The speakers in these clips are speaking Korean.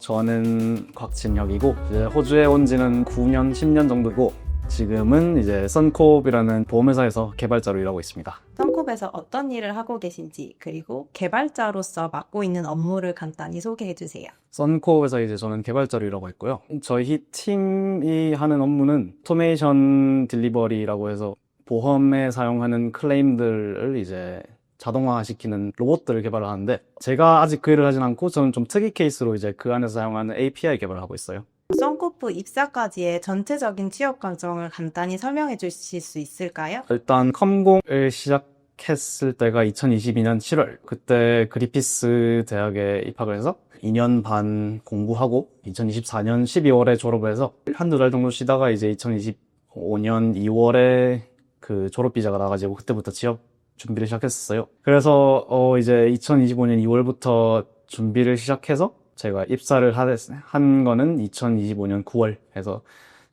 저는 곽진혁이고 이제 호주에 온 지는 9년, 10년 정도고 지금은 이제 선콥이라는 보험회사에서 개발자로 일하고 있습니다. 선콥에서 어떤 일을 하고 계신지, 그리고 개발자로서 맡고 있는 업무를 간단히 소개해 주세요. 선콥에서 이제 저는 개발자로 일하고 있고요. 저희 팀이 하는 업무는 오토메이션 딜리버리라고 해서 보험에 사용하는 클레임들을 이제 자동화시키는 로봇들을 개발을 하는데 제가 아직 그 일을 하진 않고 저는 좀 특이 케이스로 이제 그 안에서 사용하는 API 개발을 하고 있어요. 선코프 입사까지의 전체적인 취업 과정을 간단히 설명해 주실 수 있을까요? 일단 컴공을 시작했을 때가 2022년 7월 그때 그리피스 대학에 입학을 해서 2년 반 공부하고 2024년 12월에 졸업을 해서 한두 달 정도 쉬다가 이제 2025년 2월에 그 졸업 비자가 나가지고 그때부터 취업 준비를 시작했었어요. 그래서 이제 2025년 2월부터 준비를 시작해서 제가 입사를 한 거는 2025년 9월 해서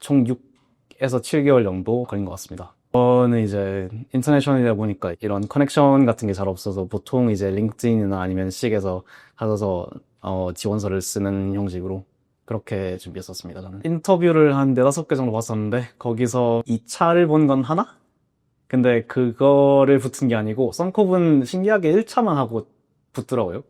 총 6에서 7개월 정도 걸린 것 같습니다. 저는 이제 인터내셔널이다 보니까 이런 커넥션 같은 게 잘 없어서 보통 이제 링크드인이나 아니면 식에서 받아서 지원서를 쓰는 형식으로 그렇게 준비했었습니다. 저는 인터뷰를 한 4-5개 정도 봤었는데 거기서 2차를 본 건 하나? 근데 그거를 붙은 게 아니고 선콥은 신기하게 1차만 하고 붙더라고요.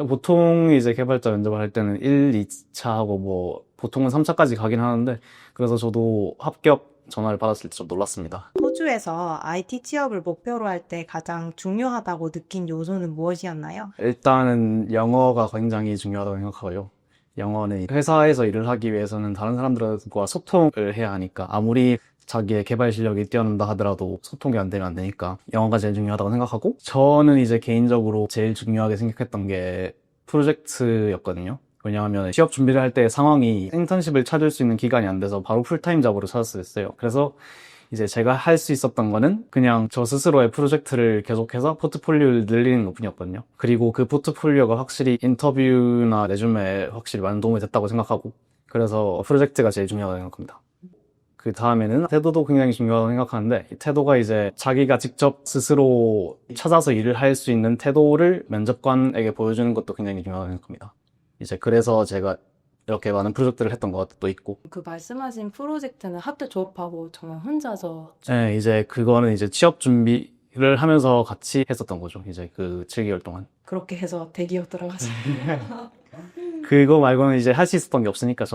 보통 이제 개발자 면접을 할 때는 1, 2차 하고 뭐 보통은 3차까지 가긴 하는데 그래서 저도 합격 전화를 받았을 때 좀 놀랐습니다. 호주에서 IT 취업을 목표로 할 때 가장 중요하다고 느낀 요소는 무엇이었나요? 일단은 영어가 굉장히 중요하다고 생각하고요. 영어는 회사에서 일을 하기 위해서는 다른 사람들과 소통을 해야 하니까 아무리 자기의 개발 실력이 뛰어난다 하더라도 소통이 안 되면 안 되니까 영어가 제일 중요하다고 생각하고 저는 이제 개인적으로 제일 중요하게 생각했던 게 프로젝트였거든요. 왜냐하면 취업 준비를 할 때 상황이 인턴십을 찾을 수 있는 기간이 안 돼서 바로 풀타임 잡으로 찾았었어요. 그래서 이제 제가 할 수 있었던 거는 그냥 저 스스로의 프로젝트를 계속해서 포트폴리오를 늘리는 것뿐이었거든요. 그리고 그 포트폴리오가 확실히 인터뷰나 레주메에 확실히 많은 도움이 됐다고 생각하고 그래서 프로젝트가 제일 중요하다고 생각합니다. 그 다음에는 태도도 굉장히 중요하다고 생각하는데 이 태도가 이제 자기가 직접 스스로 찾아서 일을 할 수 있는 태도를 면접관에게 보여주는 것도 굉장히 중요하다고 생각합니다. 이제 그래서 제가 이렇게 많은 프로젝트를 했던 것도 있고 그 말씀하신 프로젝트는 학교 졸업하고 정말 혼자서 네, 이제 그거는 이제 취업 준비를 하면서 같이 했었던 거죠. 이제 그 7개월 동안. 그렇게 해서 대기업 들어가서 그거 말고는 이제 할 수 있었던 게 없으니까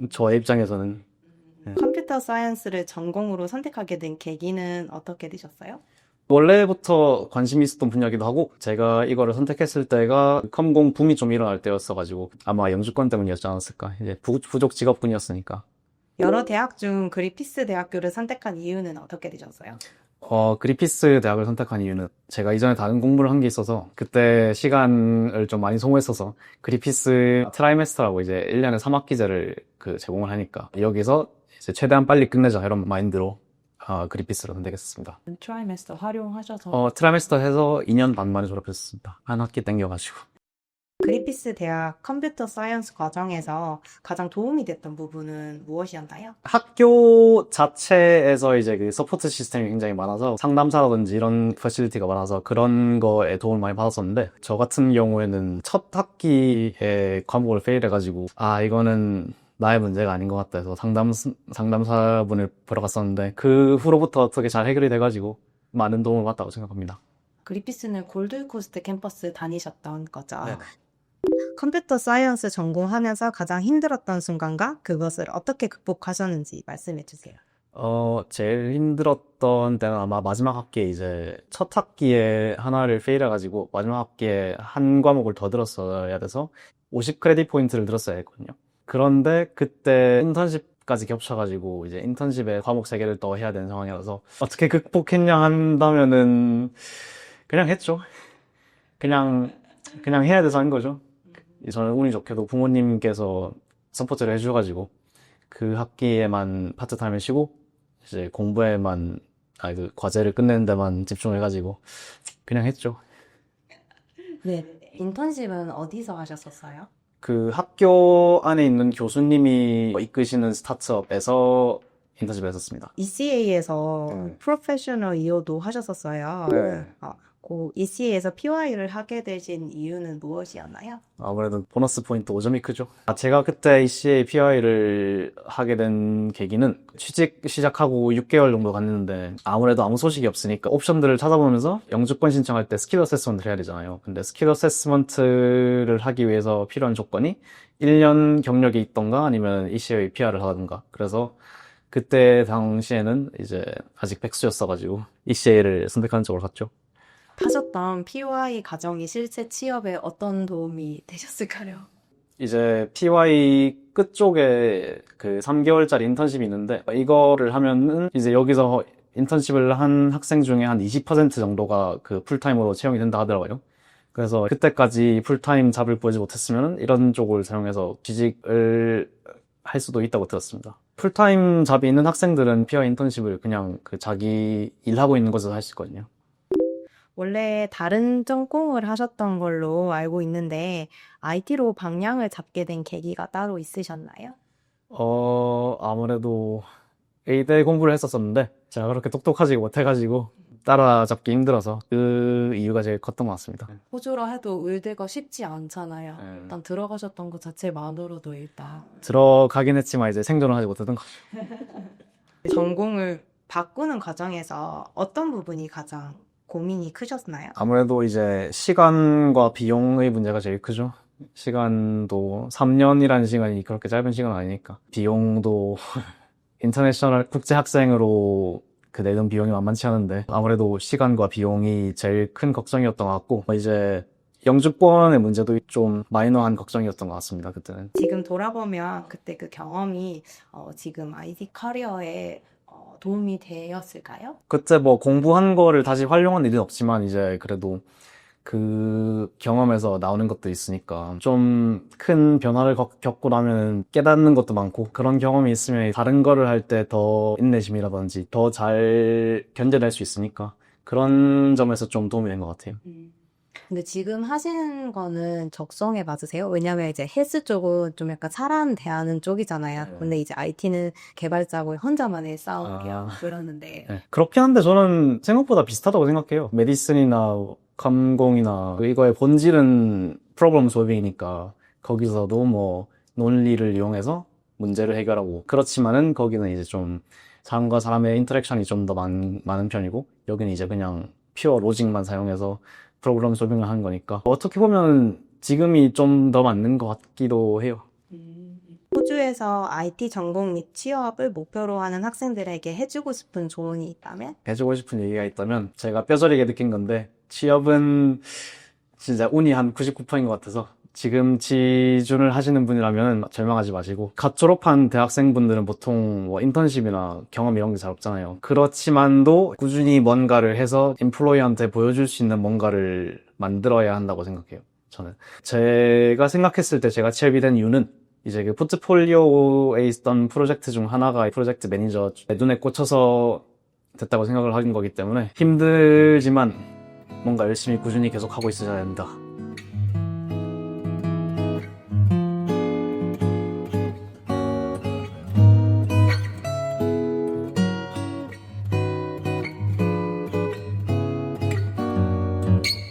저의 입장에서는 컴퓨터 사이언스를 전공으로 선택하게 된 계기는 어떻게 되셨어요? 원래부터 관심이 있었던 분야기도 하고 제가 이거를 선택했을 때가 컴공 붐이 좀 일어날 때였어가지고 아마 영주권 때문이었지 않았을까. 이제 부족 직업군이었으니까. 여러 대학 중 그리피스 대학교를 선택한 이유는 어떻게 되셨어요? 그리피스 대학을 선택한 이유는 제가 이전에 다른 공부를 한 게 있어서 그때 시간을 좀 많이 소모했어서 그리피스 트라이메스터라고 이제 1년에 3학기제를 제공을 하니까 여기서 이제 최대한 빨리 끝내자 이런 마인드로 그리피스를 선택했습니다. 트라이메스터 활용하셔서 트라이메스터 해서 2년 반 만에 졸업했습니다. 한 학기 땡겨가지고. 그리피스 대학 컴퓨터 사이언스 과정에서 가장 도움이 됐던 부분은 무엇이었나요? 학교 자체에서 이제 그 서포트 시스템이 굉장히 많아서 상담사라든지 이런 패실리티가 많아서 그런 거에 도움을 많이 받았었는데 저 같은 경우에는 첫 학기에 과목을 페일해가지고 이거는 나의 문제가 아닌 것 같다 해서 상담사분을 보러 갔었는데 그 후로부터 어떻게 잘 해결이 돼가지고 많은 도움을 받았다고 생각합니다. 그리피스는 골드코스트 캠퍼스 다니셨던 거죠? 네. 컴퓨터 사이언스 전공하면서 가장 힘들었던 순간과 그것을 어떻게 극복하셨는지 말씀해 주세요. 제일 힘들었던 때는 아마 마지막 학기에 이제 첫 학기에 하나를 페일해가지고 마지막 학기에 한 과목을 더 들었어야 돼서 50 크레딧 포인트를 들었어야 했거든요. 그런데 그때 인턴십까지 겹쳐가지고 이제 인턴십에 과목 3개를 더 해야 되는 상황이라서 어떻게 극복했냐 한다면은 그냥 했죠. 그냥 해야 돼서 한 거죠. 저는 운이 좋게도 부모님께서 서포트를 해주셔가지고 그 학기에만 파트타임을 쉬고 이제 공부에만 그 과제를 끝내는 데만 집중해가지고 그냥 했죠. 네. 인턴십은 어디서 하셨었어요? 그 학교 안에 있는 교수님이 이끄시는 스타트업에서 인턴십을 했었습니다. ECA에서 네. 프로페셔널 이어도 하셨었어요. 네. 하셨고 EC에서 PY를 하게 되신 이유는 무엇이었나요? 아무래도 보너스 포인트 5점이 크죠. 제가 그때 ECA PI를 하게 된 계기는 취직 시작하고 6개월 정도 갔는데 아무래도 아무 소식이 없으니까 옵션들을 찾아보면서 영주권 신청할 때 스킬 어세스먼트를 해야 되잖아요. 근데 스킬 어세스먼트를 하기 위해서 필요한 조건이 1년 경력이 있던가 아니면 ECA PR을 하던가. 그래서 그때 당시에는 이제 아직 백수였어가지고 ECA를 선택하는 쪽으로 갔죠. 하셨던 PY 과정이 실제 취업에 어떤 도움이 되셨을까요? 이제 PY 끝쪽에 그 3개월짜리 인턴십이 있는데 이거를 하면은 이제 여기서 인턴십을 한 학생 중에 한 20% 정도가 그 풀타임으로 채용이 된다 하더라고요. 그래서 그때까지 풀타임 잡을 구하지 못했으면 이런 쪽을 사용해서 취직을 할 수도 있다고 들었습니다. 풀타임 잡이 있는 학생들은 PY 인턴십을 그냥 그 자기 일하고 있는 곳에서 할 수 있거든요. 원래 다른 전공을 하셨던 걸로 알고 있는데 IT로 방향을 잡게 된 계기가 따로 있으셨나요? 아무래도 A대 공부를 했었었는데 제가 그렇게 똑똑하지 못해가지고 따라잡기 힘들어서 그 이유가 제일 컸던 것 같습니다. 호주라 해도 의대가 쉽지 않잖아요. 네. 일단 들어가셨던 것 자체만으로도 일단 들어가긴 했지만 이제 생존을 하지 못했던 것 같아요. 전공을 바꾸는 과정에서 어떤 부분이 가장 고민이 크셨나요? 아무래도 이제 시간과 비용의 문제가 제일 크죠. 시간도 3년이라는 시간이 그렇게 짧은 시간 아니니까 비용도 인터내셔널 국제 학생으로 그 내는 비용이 만만치 않은데 아무래도 시간과 비용이 제일 큰 걱정이었던 것 같고 이제 영주권의 문제도 좀 마이너한 걱정이었던 것 같습니다. 그때는. 지금 돌아보면 그때 그 경험이 지금 IT 커리어에 도움이 되었을까요? 그때 뭐 공부한 거를 다시 활용한 일은 없지만 이제 그래도 그 경험에서 나오는 것도 있으니까 좀 큰 변화를 겪고 나면 깨닫는 것도 많고 그런 경험이 있으면 다른 거를 할 때 더 인내심이라든지 더 잘 견뎌낼 수 있으니까 그런 점에서 좀 도움이 된 것 같아요. 근데 지금 하시는 거는 적성에 맞으세요? 왜냐면 이제 헬스 쪽은 좀 약간 사람 대하는 쪽이잖아요. 네. 근데 이제 IT는 개발자고 혼자만의 싸움이야. 아. 그러는데 네. 그렇긴 한데 저는 생각보다 비슷하다고 생각해요. 메디슨이나 감공이나 이거의 본질은 프로블럼 솔빙이니까 거기서도 뭐 논리를 이용해서 문제를 해결하고 그렇지만은 거기는 이제 좀 사람과 사람의 인터랙션이 좀 더 많은 편이고 여기는 이제 그냥 퓨어 로직만 사용해서 프로그램 솔빙을 하는 거니까 어떻게 보면 지금이 좀 더 맞는 것 같기도 해요. 호주에서 IT 전공 및 취업을 목표로 하는 학생들에게 해주고 싶은 조언이 있다면? 해주고 싶은 얘기가 있다면 제가 뼈저리게 느낀 건데 취업은 진짜 운이 한 99%인 것 같아서 지금 지준을 하시는 분이라면 절망하지 마시고 갓 졸업한 대학생분들은 보통 뭐 인턴십이나 경험 이런 게 잘 없잖아요. 그렇지만도 꾸준히 뭔가를 해서 인플로이한테 보여줄 수 있는 뭔가를 만들어야 한다고 생각해요. 저는 제가 생각했을 때 제가 취업이 된 이유는 이제 그 포트폴리오에 있던 프로젝트 중 하나가 프로젝트 매니저 눈에 꽂혀서 됐다고 생각을 하는 거기 때문에 힘들지만 뭔가 열심히 꾸준히 계속 하고 있어야 된다.